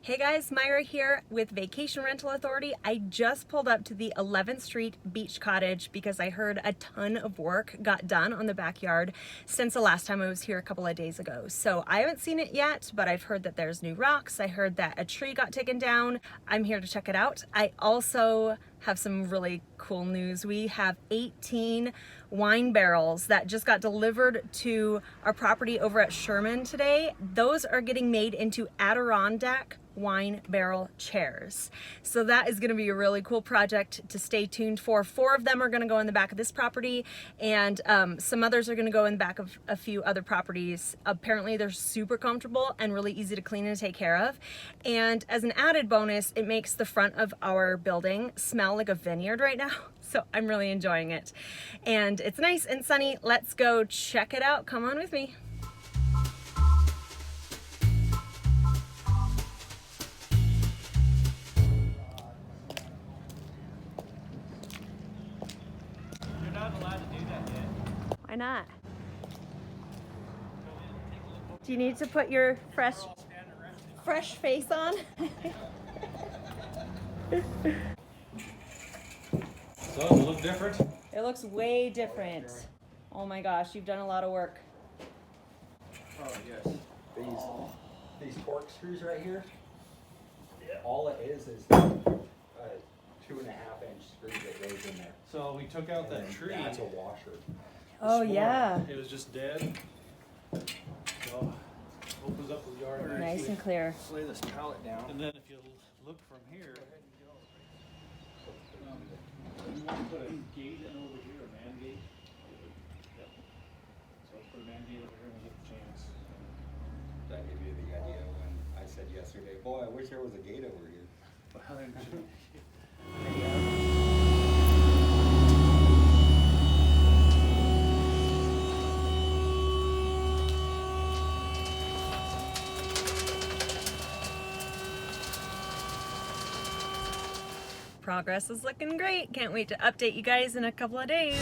Hey guys, Myra here with Vacation Rental Authority. I just pulled up to the 11th Street Beach Cottage because I heard a ton of work got done on the backyard since the last time I was here a couple of days ago. So I haven't seen it yet, but I've heard that there's new rocks. I heard that a tree got taken down. I'm here to check it out. I also have some really cool news. We have 18 wine barrels that just got delivered to our property over at Sherman today. Those are getting made into Adirondack wine barrel chairs. So that is going to be a really cool project to stay tuned for. 4 of them are going to go in the back of this property, and some others are going to go in the back of a few other properties. Apparently they're super comfortable and really easy to clean and take care of. And as an added bonus, it makes the front of our building smell like a vineyard right now. So I'm really enjoying it. And it's nice and sunny. Let's go check it out. Come on with me. You're not allowed to do that yet. Why not? Do you need to put your fresh face on? So, does it look different? It looks way different. Oh my gosh, you've done a lot of work. Oh, yes. These corkscrews right here, all it is a 2.5-inch screw that goes in there. So we took out that And tree. that's a washer. Oh this yeah. morning. It was just dead. So, opens up the yard. Nice and clear. Lay this pallet down. And then if you look from here, you want to put a gate in over here, a man gate. Yep. So let's put a man gate over here and we get the chance. That gave you the idea when I said yesterday, boy, I wish there was a gate over here. Well, then, Progress is looking great. Can't wait to update you guys in a couple of days.